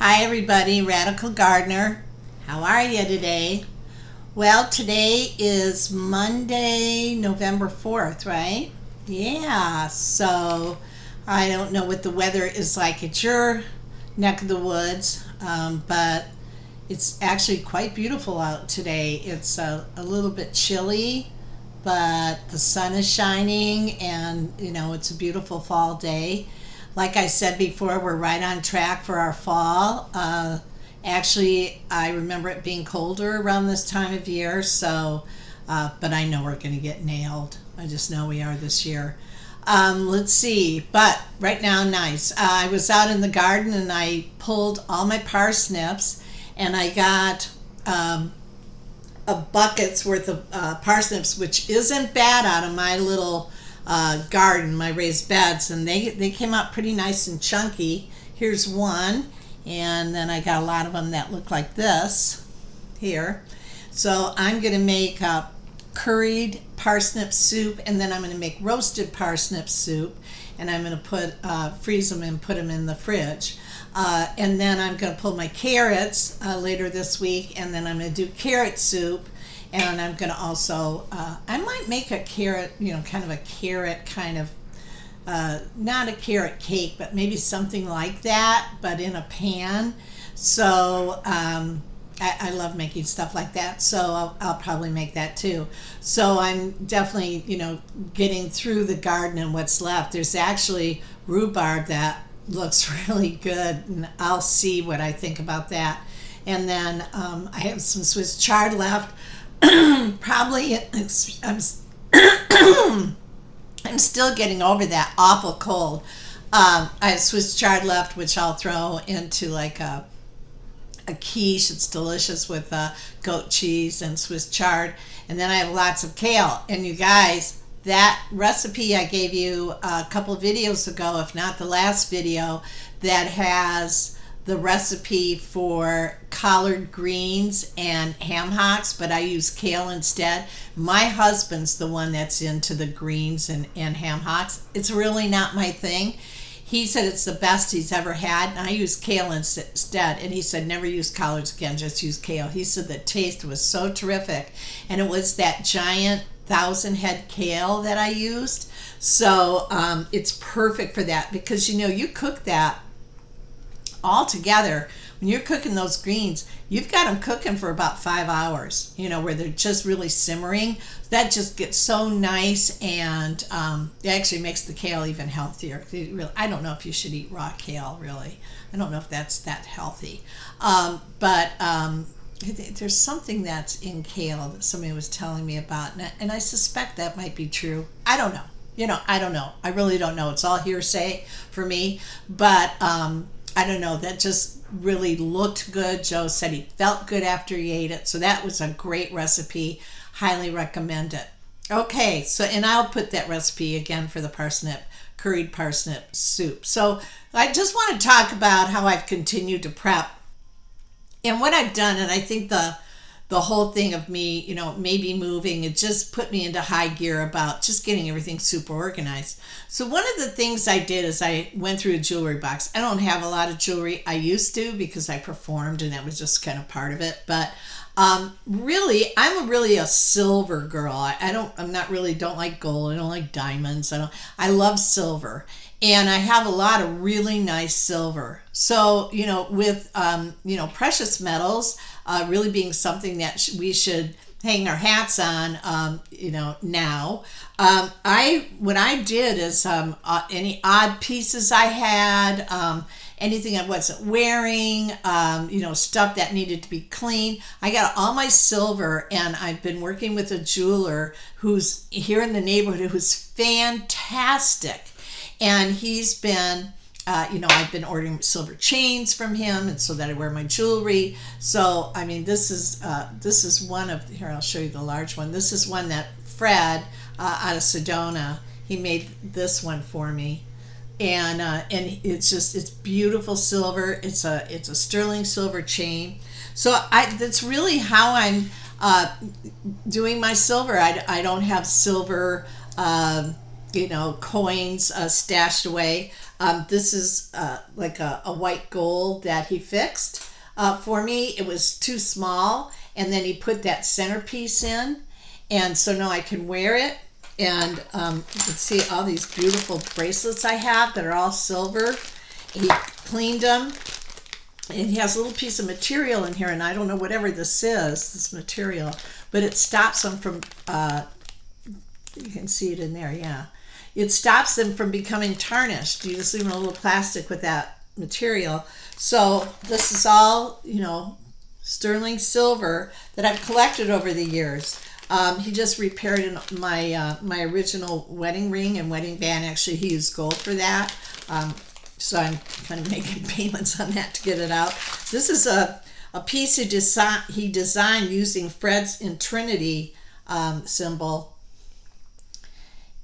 Hi, everybody. Radical Gardener. How are you today? Well, today is Monday, November 4th, right? Yeah, so I don't know what the weather is like at your neck of the woods, but it's actually quite beautiful out today. It's a little bit chilly, but the sun is shining, and it's a beautiful fall day. Like I said before, we're right on track for our fall. Actually, I remember it being colder around this time of year, so, but I know we're going to get nailed. I just know we are this year. Let's see, but right now, nice. I was out in the garden and I pulled all my parsnips, and I got a bucket's worth of parsnips, which isn't bad, out of my little garden, my raised beds, and they came out pretty nice and chunky. Here's one, and then I got a lot of them that look like this here. So I'm going to make curried parsnip soup, and then I'm going to make roasted parsnip soup, and I'm going to freeze them and put them in the fridge. And then I'm going to pull my carrots later this week, and then I'm going to do carrot soup. And I'm going to also, I might make a carrot, kind of a carrot kind of, not a carrot cake, but maybe something like that, but in a pan. So I love making stuff like that, so I'll probably make that too. So I'm definitely, getting through the garden and what's left. There's actually rhubarb that looks really good, and I'll see what I think about that. And then I have some Swiss chard left. Probably I'm still getting over that awful cold. I have Swiss chard left, which I'll throw into like a quiche. It's delicious with goat cheese and Swiss chard. And then I have lots of kale. And you guys, that recipe I gave you a couple of videos ago, if not the last video, that has the recipe for collard greens and ham hocks, but I use kale instead. My husband's the one that's into the greens and ham hocks. It's really not my thing. He said it's the best he's ever had, and I use kale instead. And he said, never use collards again, just use kale. He said the taste was so terrific, and it was that giant 1,000-head kale that I used. So it's perfect for that, because you cook that all together. When you're cooking those greens, you've got them cooking for about 5 hours, where they're just really simmering. That just gets so nice, and it actually makes the kale even healthier. I don't know if you should eat raw kale, really. I don't know if that's that healthy. But there's something that's in kale that somebody was telling me about, and I suspect that might be true. I don't know. I don't know. I really don't know. It's all hearsay for me. But I don't know, that just really looked good. Joe said he felt good after he ate it. So that was a great recipe. Highly recommend it. Okay, so, and I'll put that recipe again for the curried parsnip soup. So I just want to talk about how I've continued to prep and what I've done. And I think the whole thing of me, maybe moving, it just put me into high gear about just getting everything super organized. So one of the things I did is I went through a jewelry box. I don't have a lot of jewelry. I used to, because I performed, and that was just kind of part of it. But really, I'm really a silver girl. Don't like gold. I don't like diamonds. I love silver. And I have a lot of really nice silver. So, with, precious metals really being something that we should hang our hats on, now. What I did is any odd pieces I had, anything I wasn't wearing, stuff that needed to be clean. I got all my silver, and I've been working with a jeweler who's here in the neighborhood who's fantastic. And he's been, I've been ordering silver chains from him, and so that I wear my jewelry. So, I mean, this is one of, here, I'll show you the large one. This is one that Fred out of Sedona, he made this one for me. And it's beautiful silver. It's a sterling silver chain. So that's really how I'm doing my silver. I don't have silver coins stashed away. This is like a white gold that he fixed for me. It was too small, and then he put that centerpiece in, and so now I can wear it. And you can see all these beautiful bracelets I have that are all silver. He cleaned them, and he has a little piece of material in here, and I don't know whatever this is, this material, but it stops them from, you can see it in there, yeah. It stops them from becoming tarnished. You just leave a little plastic with that material. So this is all, sterling silver that I've collected over the years. He just repaired my original wedding ring and wedding band. Actually, he used gold for that. So I'm kind of making payments on that to get it out. This is a piece he designed using Fred's in Trinity symbol.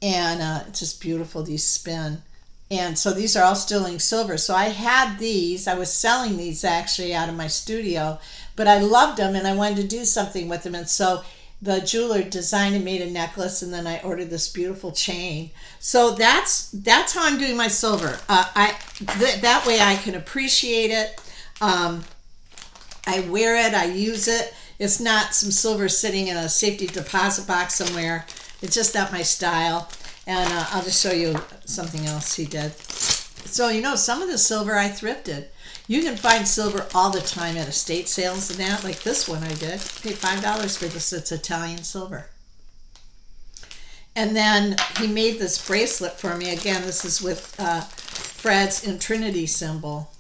And it's just beautiful, these spin. And so these are all sterling silver. So I had these. I was selling these actually out of my studio. But I loved them, and I wanted to do something with them. And so the jeweler designed and made a necklace, and then I ordered this beautiful chain. So that's how I'm doing my silver. That way I can appreciate it. I wear it, I use it. It's not some silver sitting in a safety deposit box somewhere. It's just not my style. And I'll just show you something else he did. So some of the silver I thrifted. You can find silver all the time at estate sales and that, like this one I did. Paid $5 for this. It's Italian silver. And then he made this bracelet for me. Again, this is with Fred's in Trinity symbol.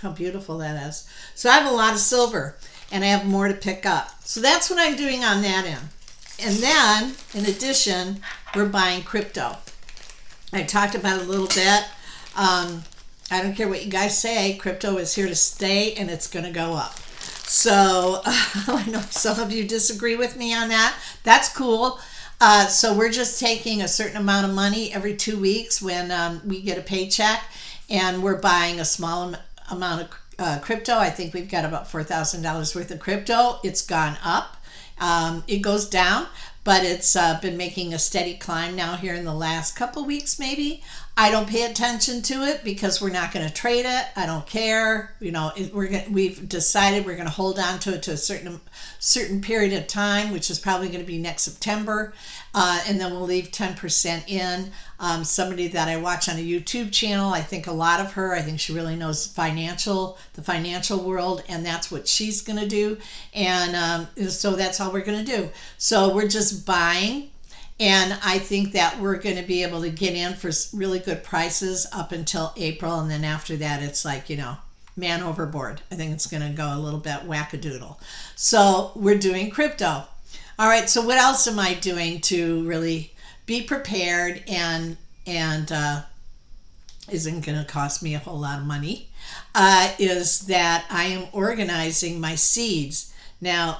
How beautiful that is. So I have a lot of silver, and I have more to pick up. So that's what I'm doing on that end. And then, in addition, we're buying crypto. I talked about it a little bit. I don't care what you guys say, crypto is here to stay, and it's going to go up. So I know some of you disagree with me on that. That's cool. So we're just taking a certain amount of money every 2 weeks when we get a paycheck, and we're buying a small amount of crypto. I think we've got about $4,000 worth of crypto. It's gone up. It goes down, but it's been making a steady climb now here in the last couple weeks maybe. I don't pay attention to it because we're not going to trade it. I don't care. We've decided we're going to hold on to it to a certain period of time, which is probably going to be next September, and then we'll leave 10% in. Somebody that I watch on a YouTube channel, I think a lot of her. I think she really knows the financial world, and that's what she's going to do. And so that's all we're going to do. So we're just buying. And I think that we're going to be able to get in for really good prices up until April. And then after that, it's like, man overboard. I think it's going to go a little bit wackadoodle. So we're doing crypto. All right. So what else am I doing to really be prepared and isn't going to cost me a whole lot of money? Is that I am organizing my seeds. Now,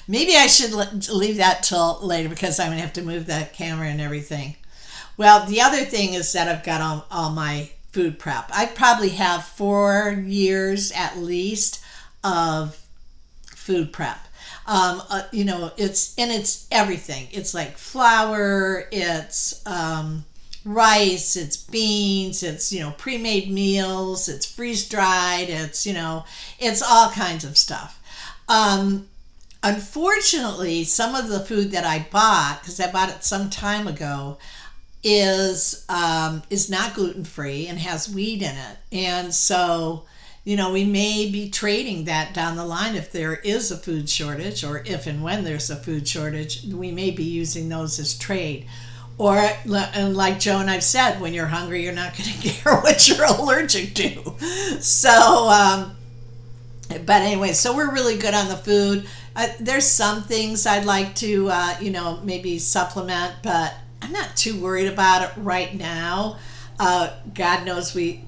maybe I should leave that till later because I'm going to have to move that camera and everything. Well, the other thing is that I've got all my food prep. I probably have 4 years at least of food prep. It's everything. It's like flour, it's rice, it's beans, it's pre-made meals, it's freeze-dried, it's all kinds of stuff. Unfortunately, some of the food that I bought, because I bought it some time ago, is not gluten-free and has wheat in it. And so, we may be trading that down the line if there is a food shortage, or if and when there's a food shortage, we may be using those as trade. Or, and like Joe and I've said, when you're hungry, you're not going to care what you're allergic to. So, but anyway, so we're really good on the food. There's some things I'd like to, maybe supplement, but I'm not too worried about it right now. God knows we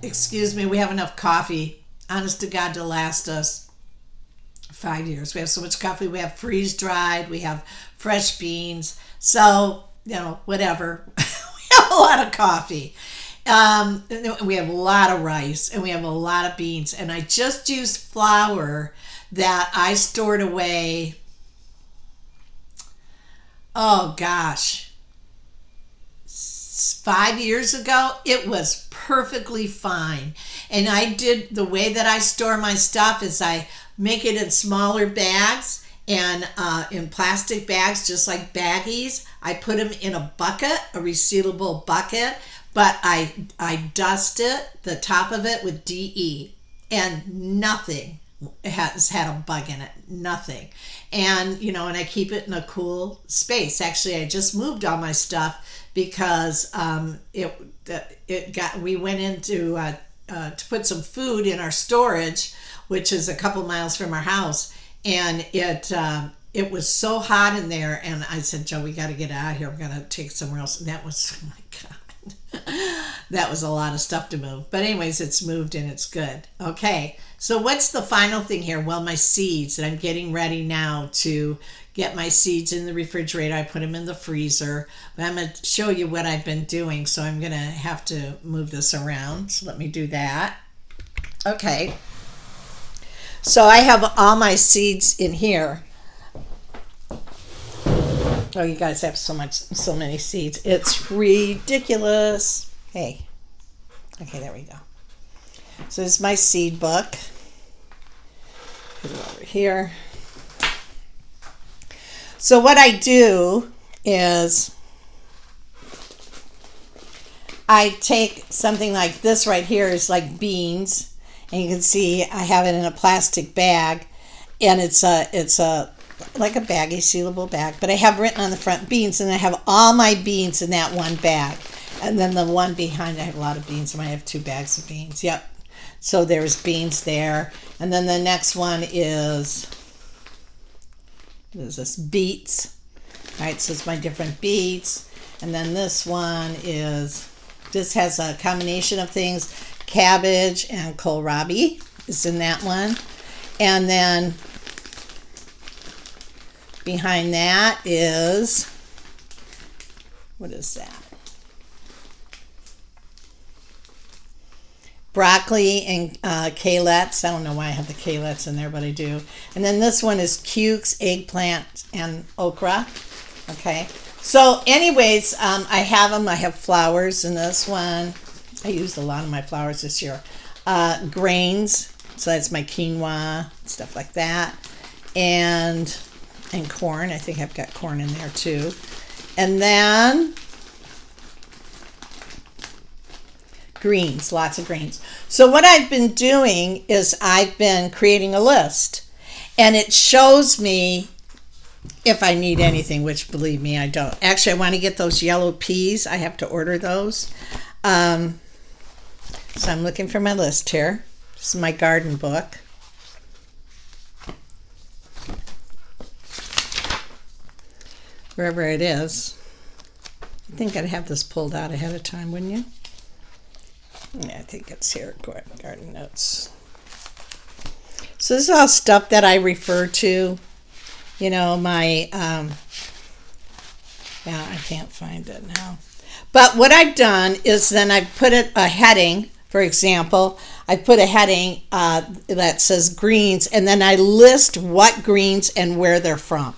have enough coffee, honest to God, to last us 5 years. We have so much coffee. We have freeze-dried. We have fresh beans. So, whatever. We have a lot of coffee. We have a lot of rice, and we have a lot of beans. And I just used flour that I stored away, 5 years ago, it was perfectly fine. And I did, the way that I store my stuff is I make it in smaller bags and in plastic bags, just like baggies. I put them in a bucket, a resealable bucket, but I dust it, the top of it, with DE, and nothing has had a bug in it, nothing. And and I keep it in a cool space. Actually, I just moved all my stuff because we went into to put some food in our storage, which is a couple miles from our house, and it was so hot in there, and I said, Joe, we got to get out of here. We're gonna take somewhere else. And that was, oh my God, that was a lot of stuff to move. But anyways, it's moved and it's good. Okay, so what's the final thing here? Well, my seeds, and I'm getting ready now to get my seeds in the refrigerator. I put them in the freezer, but I'm going to show you what I've been doing, so I'm going to have to move this around. So let me do that. Okay, so I have all my seeds in here. Oh, you guys have so many seeds. It's ridiculous. Hey. Okay, there we go. So this is my seed book. Put it over here. So what I do is I take something like this right here, is like beans, and you can see I have it in a plastic bag, and it's a like a baggy sealable bag, but I have written on the front beans, and I have all my beans in that one bag. And then the one behind, I have a lot of beans. I might have 2 bags of beans. Yep. So there's beans there. And then the next one is, what is this? Beets. All right, so it's my different beets. And then this one is, this has a combination of things. Cabbage and kohlrabi is in that one. And then behind that is, what is that? Broccoli and kalettes. I don't know why I have the kalettes in there, but I do. And then this one is cukes, eggplant, and okra. Okay. So anyways, I have them. I have flowers in this one. I used a lot of my flowers this year. Grains. So that's my quinoa, stuff like that. And corn. I think I've got corn in there too. And then greens, lots of greens. So what I've been doing is I've been creating a list, and it shows me if I need anything, which believe me, I don't. Actually, I want to get those yellow peas. I have to order those. So I'm looking for my list here. This is my garden book. Wherever it is. I think I'd have this pulled out ahead of time, wouldn't you? Yeah, I think it's here. Garden notes. So this is all stuff that I refer to. My, yeah, I can't find it now. But what I've done is then I've put a heading, for example. I put a heading that says greens, and then I list what greens and where they're from.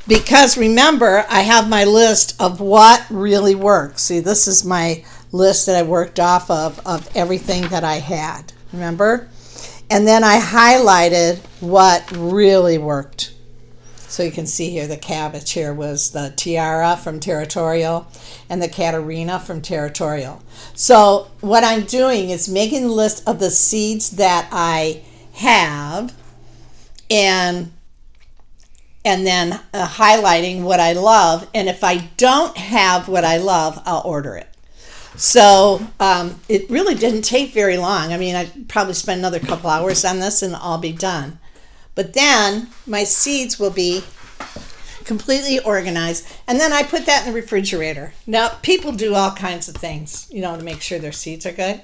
Because remember, I have my list of what really works. See, this is my list that I worked off of everything that I had. Remember? And then I highlighted what really worked. So you can see here the cabbage here was the Tiara from Territorial and the Katarina from Territorial. So what I'm doing is making a list of the seeds that I have and then highlighting what I love. And if I don't have what I love, I'll order it. So it really didn't take very long. I mean, I'd probably spend another couple hours on this and I'll be done. But then my seeds will be completely organized. And then I put that in the refrigerator. Now, people do all kinds of things, to make sure their seeds are good.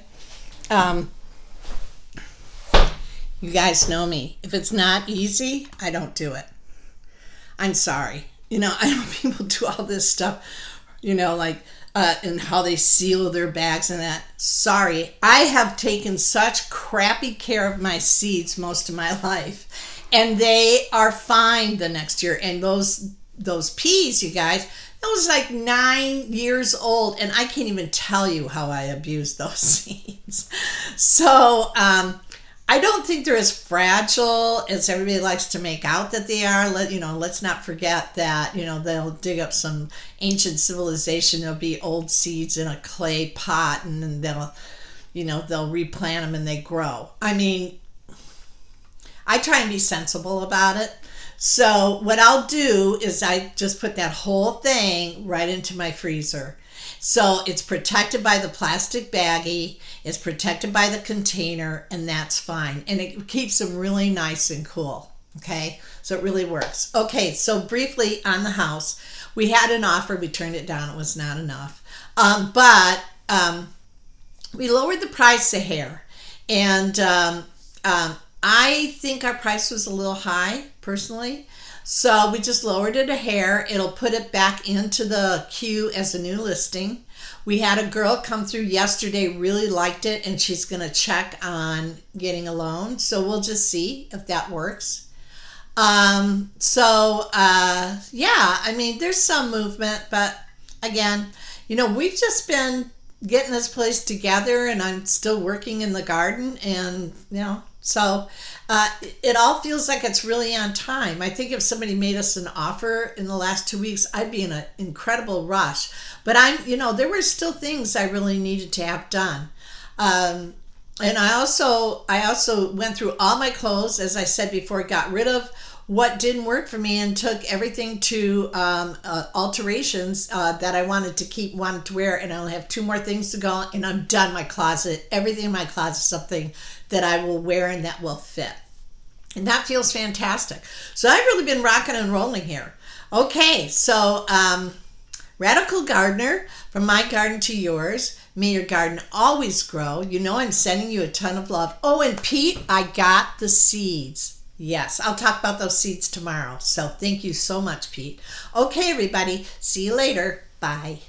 You guys know me. If it's not easy, I don't do it. I'm sorry. I know people do all this stuff, and how they seal their bags and that. Sorry, I have taken such crappy care of my seeds most of my life, and they are fine the next year. And those those peas, you guys, that was like 9 years old, and I can't even tell you how I abused those seeds. So I don't think they're as fragile as everybody likes to make out that they are. Let's not forget that, they'll dig up some ancient civilization. There'll be old seeds in a clay pot, and then they'll replant them and they grow. I mean, I try and be sensible about it. So what I'll do is I just put that whole thing right into my freezer. So it's protected by the plastic baggie, it's protected by the container, and that's fine. And it keeps them really nice and cool. Okay, so it really works. Okay, so briefly on the house, we had an offer, we turned it down, it was not enough. But we lowered the price a hair. And I think our price was a little high, personally. So we just lowered it a hair. It'll put it back into the queue as a new listing. We had a girl come through yesterday, really liked it, and she's going to check on getting a loan. So we'll just see if that works. Yeah, I mean, there's some movement, but again, we've just been getting this place together, and I'm still working in the garden, and so it all feels like it's really on time. I think if somebody made us an offer in the last 2 weeks, I'd be in an incredible rush. But there were still things I really needed to have done. And I also went through all my clothes, as I said before, got rid of what didn't work for me and took everything to alterations that I wanted to wear, and I only have 2 more things to go, and I'm done. My closet, everything in my closet is something that I will wear and that will fit, and that feels fantastic. So I've really been rocking and rolling here. Okay, so Radical Gardener, from my garden to yours, may your garden always grow. I'm sending you a ton of love. Oh, and Pete, I got the seeds. Yes, I'll talk about those seeds tomorrow. So thank you so much, Pete. Okay, everybody. See you later. Bye.